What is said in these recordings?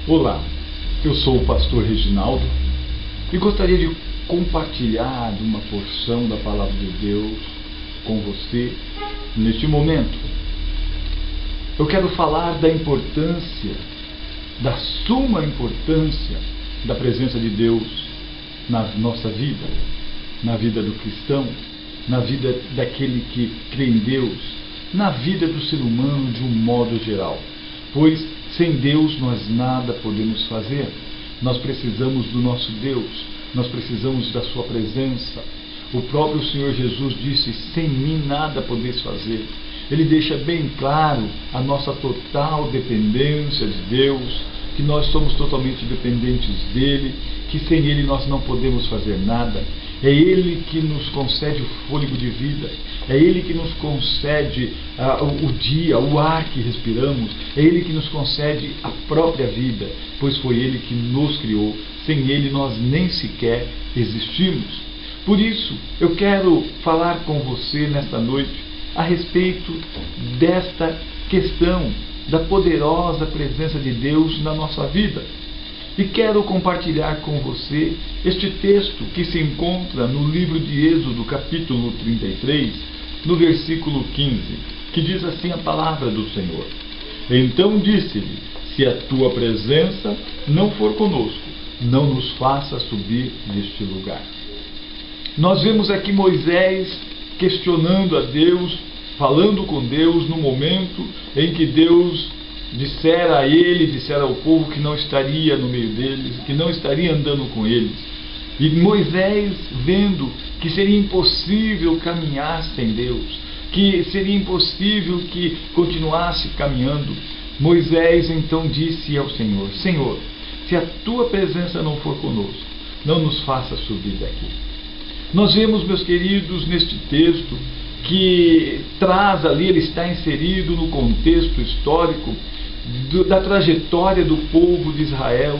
Olá, eu sou o pastor Reginaldo e gostaria de compartilhar uma porção da palavra de Deus com você neste momento. Eu quero falar da importância, da suma importância da presença de Deus na nossa vida, na vida do cristão, na vida daquele que crê em Deus, na vida do ser humano de um modo geral. Pois sem Deus nós nada podemos fazer. Nós precisamos do nosso Deus, nós precisamos da sua presença. O próprio Senhor Jesus disse: sem mim nada podeis fazer. Ele deixa bem claro a nossa total dependência de Deus, que nós somos totalmente dependentes dele, que sem ele nós não podemos fazer nada. É ele que nos concede o fôlego de vida, é ele que nos concede o dia, o ar que respiramos, é ele que nos concede a própria vida, pois foi ele que nos criou. Sem ele nós nem sequer existimos. Por isso eu quero falar com você nesta noite a respeito desta questão da poderosa presença de Deus na nossa vida. E quero compartilhar com você este texto que se encontra no livro de Êxodo, capítulo 33, no versículo 15, que diz assim a palavra do Senhor: então disse-lhe: se a tua presença não for conosco, não nos faça subir deste lugar. Nós vemos aqui Moisés questionando a Deus, falando com Deus no momento em que Deus dissera a ele, dissera ao povo que não estaria no meio deles, que não estaria andando com eles. E Moisés, vendo que seria impossível caminhar sem Deus, que seria impossível que continuasse caminhando, Moisés então disse ao Senhor: Senhor, se a tua presença não for conosco, não nos faça subir daqui. Nós vemos, meus queridos, neste texto, que traz ali, ele está inserido no contexto histórico da trajetória do povo de Israel,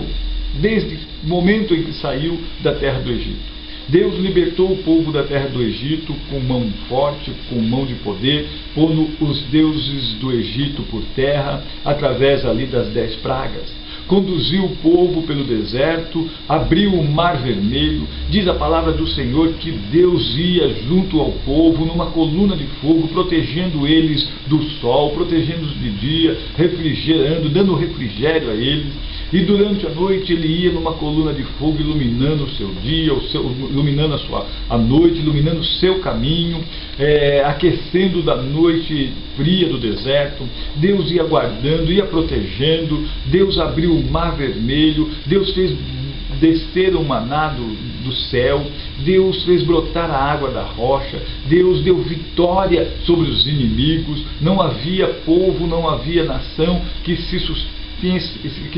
desde o momento em que saiu da terra do Egito. Deus libertou o povo da terra do Egito com mão forte, com mão de poder, pondo os deuses do Egito por terra, através ali das 10 pragas. Conduziu o povo pelo deserto, abriu o mar vermelho. Diz a palavra do Senhor que Deus ia junto ao povo numa coluna de fogo, protegendo eles do sol, protegendo-os de dia, refrigerando, dando refrigério a eles. E durante a noite ele ia numa coluna de fogo, iluminando o seu dia, iluminando a noite, iluminando o seu caminho, aquecendo da noite fria do deserto. Deus ia guardando, ia protegendo. Deus abriu o mar vermelho. Deus fez descer o maná do céu. Deus fez brotar a água da rocha. Deus deu vitória sobre os inimigos. Não havia povo, não havia nação que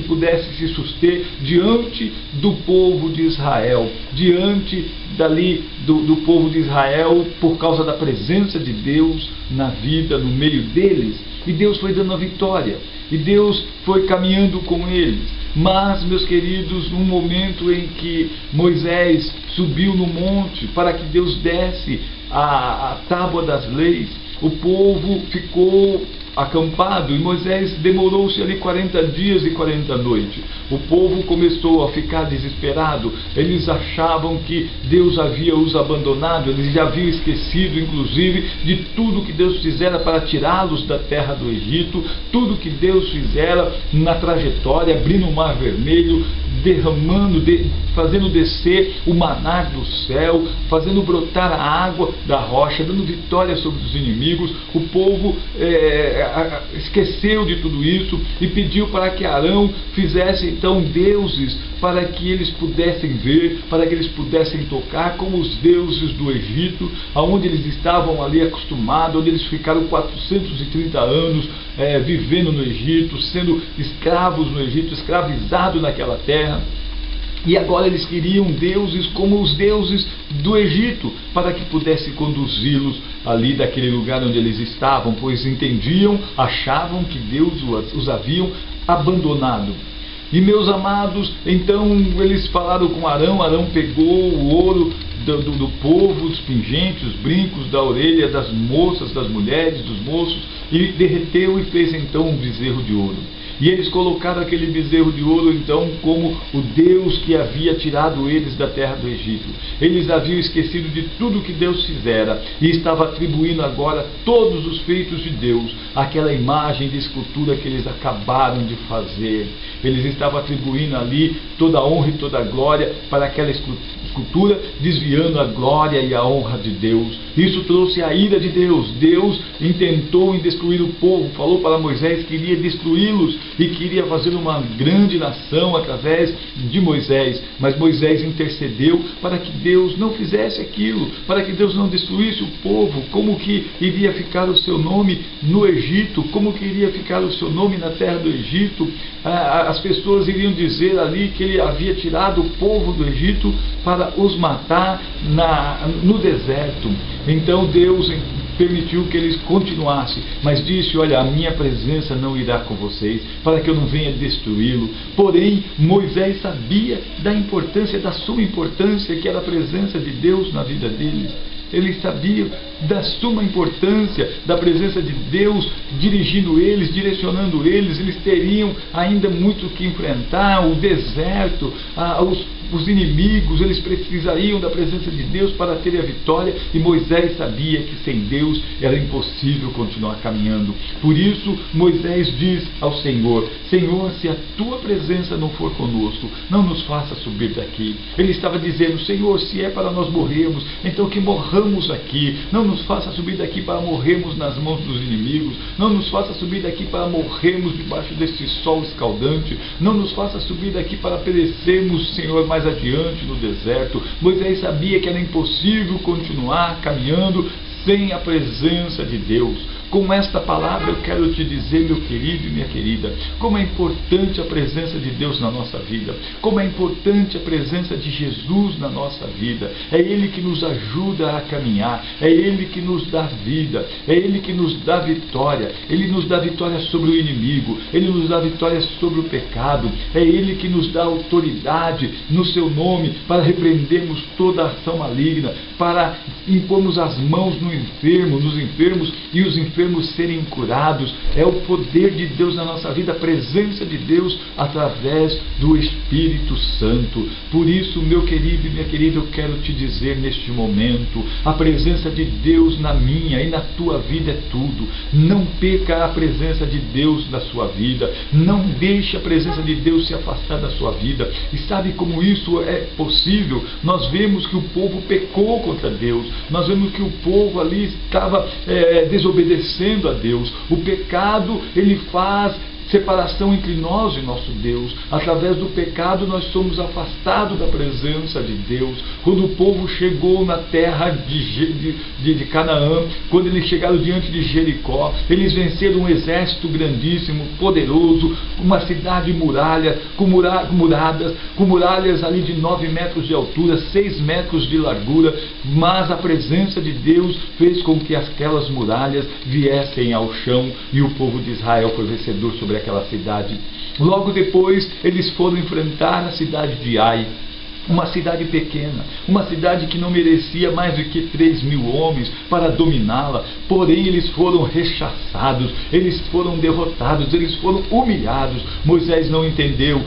pudesse se suster diante do povo de Israel, diante dali do povo de Israel, por causa da presença de Deus na vida, no meio deles. E Deus foi dando a vitória, e Deus foi caminhando com eles. Mas, meus queridos, no momento em que Moisés subiu no monte para que Deus desse a tábua das leis, o povo ficou acampado, e Moisés demorou-se ali 40 dias e 40 noites. O povo começou a ficar desesperado. Eles achavam que Deus havia os abandonado, eles já haviam esquecido inclusive de tudo que Deus fizera para tirá-los da terra do Egito, tudo que Deus fizera na trajetória, abrindo o mar vermelho, derramando, fazendo descer o maná do céu, fazendo brotar a água da rocha, dando vitória sobre os inimigos. O povo esqueceu de tudo isso e pediu para que Arão fizesse então deuses para que eles pudessem ver, para que eles pudessem tocar, como os deuses do Egito, aonde eles estavam ali acostumados, onde eles ficaram 430 anos vivendo no Egito, sendo escravos no Egito, escravizados naquela terra. E agora eles queriam deuses como os deuses do Egito, para que pudesse conduzi-los ali daquele lugar onde eles estavam, pois entendiam, achavam que Deus os haviam abandonado. E, meus amados, então eles falaram com Arão. Arão pegou o ouro do povo, os pingentes, os brincos da orelha das moças, das mulheres, dos moços, e derreteu e fez então um bezerro de ouro. E eles colocaram aquele bezerro de ouro então como o Deus que havia tirado eles da terra do Egito. Eles haviam esquecido de tudo que Deus fizera e estava atribuindo agora todos os feitos de Deus àquela imagem de escultura que eles acabaram de fazer. Eles estavam atribuindo ali toda a honra e toda a glória para aquela escultura, desviando a glória e a honra de Deus. Isso trouxe a ira de Deus. Deus intentou destruir o povo, falou para Moisés que iria destruí-los e queria fazer uma grande nação através de Moisés, mas Moisés intercedeu para que Deus não fizesse aquilo, para que Deus não destruísse o povo. Como que iria ficar o seu nome no Egito? Como que iria ficar o seu nome na terra do Egito? As pessoas iriam dizer ali que ele havia tirado o povo do Egito para os matar no deserto. Então Deus permitiu que eles continuassem, mas disse: olha, a minha presença não irá com vocês, para que eu não venha destruí-lo. Porém, Moisés sabia da importância, da suma importância que era a presença de Deus na vida deles. Ele sabia da suma importância da presença de Deus dirigindo eles, direcionando eles. Eles teriam ainda muito que enfrentar, o deserto, os inimigos. Eles precisariam da presença de Deus para ter a vitória, e Moisés sabia que sem Deus era impossível continuar caminhando. Por isso Moisés diz ao Senhor: Senhor, se a tua presença não for conosco, não nos faça subir daqui. Ele estava dizendo: Senhor, se é para nós morrermos, então que morramos aqui. Não nos faça subir daqui para morrermos nas mãos dos inimigos. Não nos faça subir daqui para morrermos debaixo deste sol escaldante. Não nos faça subir daqui para perecermos, Senhor, mais adiante no deserto. Moisés sabia que era impossível continuar caminhando sem a presença de Deus. Com esta palavra eu quero te dizer, meu querido e minha querida, como é importante a presença de Deus na nossa vida, como é importante a presença de Jesus na nossa vida. É Ele que nos ajuda a caminhar, é Ele que nos dá vida, é Ele que nos dá vitória. Ele nos dá vitória sobre o inimigo, Ele nos dá vitória sobre o pecado, é Ele que nos dá autoridade no seu nome para repreendermos toda a ação maligna, para impormos as mãos nos enfermos e os enfermos serem curados. É o poder de Deus na nossa vida, a presença de Deus através do Espírito Santo. Por isso, meu querido e minha querida, eu quero te dizer neste momento: a presença de Deus na minha e na tua vida é tudo. Não perca a presença de Deus na sua vida, não deixe a presença de Deus se afastar da sua vida. E sabe como isso é possível? Nós vemos que o povo pecou contra Deus, nós vemos que o povo ali estava desobedecendo a Deus. O pecado, ele faz separação entre nós e nosso Deus. Através do pecado nós somos afastados da presença de Deus. Quando o povo chegou na terra de Canaã, quando eles chegaram diante de Jericó, eles venceram um exército grandíssimo, poderoso, uma cidade muralha, com muralhas ali de 9 metros de altura, 6 metros de largura, mas a presença de Deus fez com que aquelas muralhas viessem ao chão, e o povo de Israel foi vencedor sobre aquela cidade. Logo depois eles foram enfrentar a cidade de Ai, uma cidade pequena, uma cidade que não merecia mais do que 3.000 homens para dominá-la. Porém eles foram rechaçados, eles foram derrotados, eles foram humilhados. Moisés não entendeu,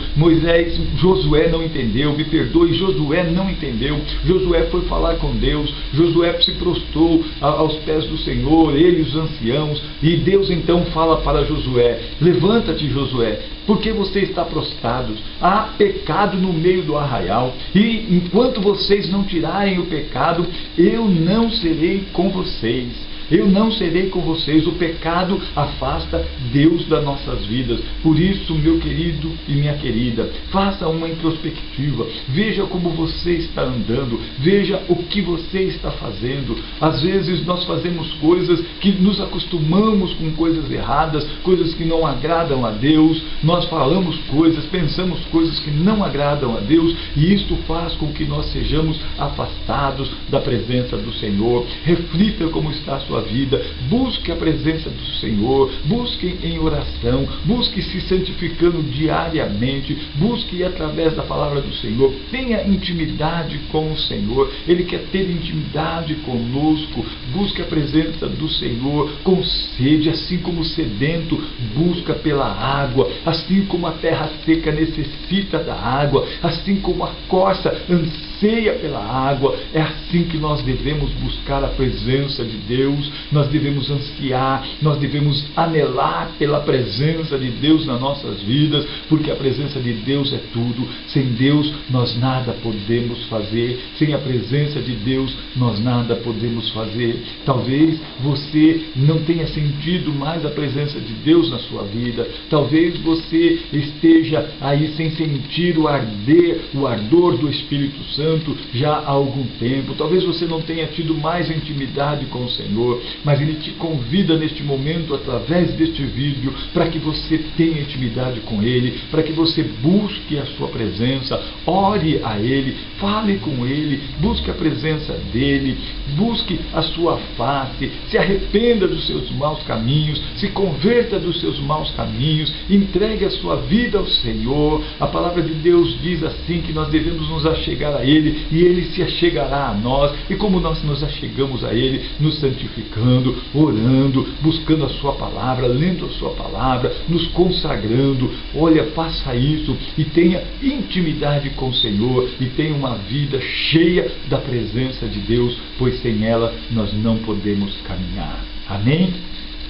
Josué não entendeu, me perdoe, Josué não entendeu. Josué foi falar com Deus, Josué se prostrou aos pés do Senhor, ele e os anciãos, e Deus então fala para Josué: levanta-te, Josué, porque você está prostrado, há pecado no meio do arraial, e enquanto vocês não tirarem o pecado, eu não serei com vocês. Eu não serei com vocês. O pecado afasta Deus das nossas vidas. Por isso, meu querido e minha querida, faça uma introspectiva. Veja como você está andando. Veja o que você está fazendo. Às vezes nós fazemos coisas que nos acostumamos com coisas erradas, coisas que não agradam a Deus. Nós falamos coisas, pensamos coisas que não agradam a Deus, e isto faz com que nós sejamos afastados da presença do Senhor. Reflita como está a sua sua vida. Busque a presença do Senhor, busque em oração, busque se santificando diariamente, busque através da palavra do Senhor. Tenha intimidade com o Senhor. Ele quer ter intimidade conosco. Busque a presença do Senhor com sede, assim como o sedento busca pela água, assim como a terra seca necessita da água, assim como a corça anseia pela água. É assim que nós devemos buscar a presença de Deus. Nós devemos ansiar, nós devemos anelar pela presença de Deus nas nossas vidas, porque a presença de Deus é tudo. Sem Deus nós nada podemos fazer. Sem a presença de Deus nós nada podemos fazer. Talvez você não tenha sentido mais a presença de Deus na sua vida. Talvez você esteja aí sem sentir o ardor do Espírito Santo já há algum tempo. Talvez você não tenha tido mais intimidade com o Senhor, mas Ele te convida neste momento, através deste vídeo, para que você tenha intimidade com Ele, para que você busque a sua presença, ore a Ele, fale com Ele, busque a presença dEle, busque a sua face, se arrependa dos seus maus caminhos, se converta dos seus maus caminhos, entregue a sua vida ao Senhor. A palavra de Deus diz assim, que nós devemos nos achegar a Ele, e Ele se achegará a nós. E como nós nos achegamos a Ele? Nos santificando, orando, buscando a sua palavra, lendo a sua palavra, nos consagrando. Olha, faça isso e tenha intimidade com o Senhor, e tenha uma vida cheia da presença de Deus, pois sem ela nós não podemos caminhar. Amém?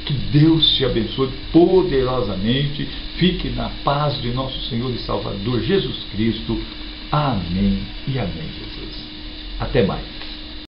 Que Deus te abençoe poderosamente. Fique na paz de nosso Senhor e Salvador Jesus Cristo. Amém e amém, Jesus. Até mais.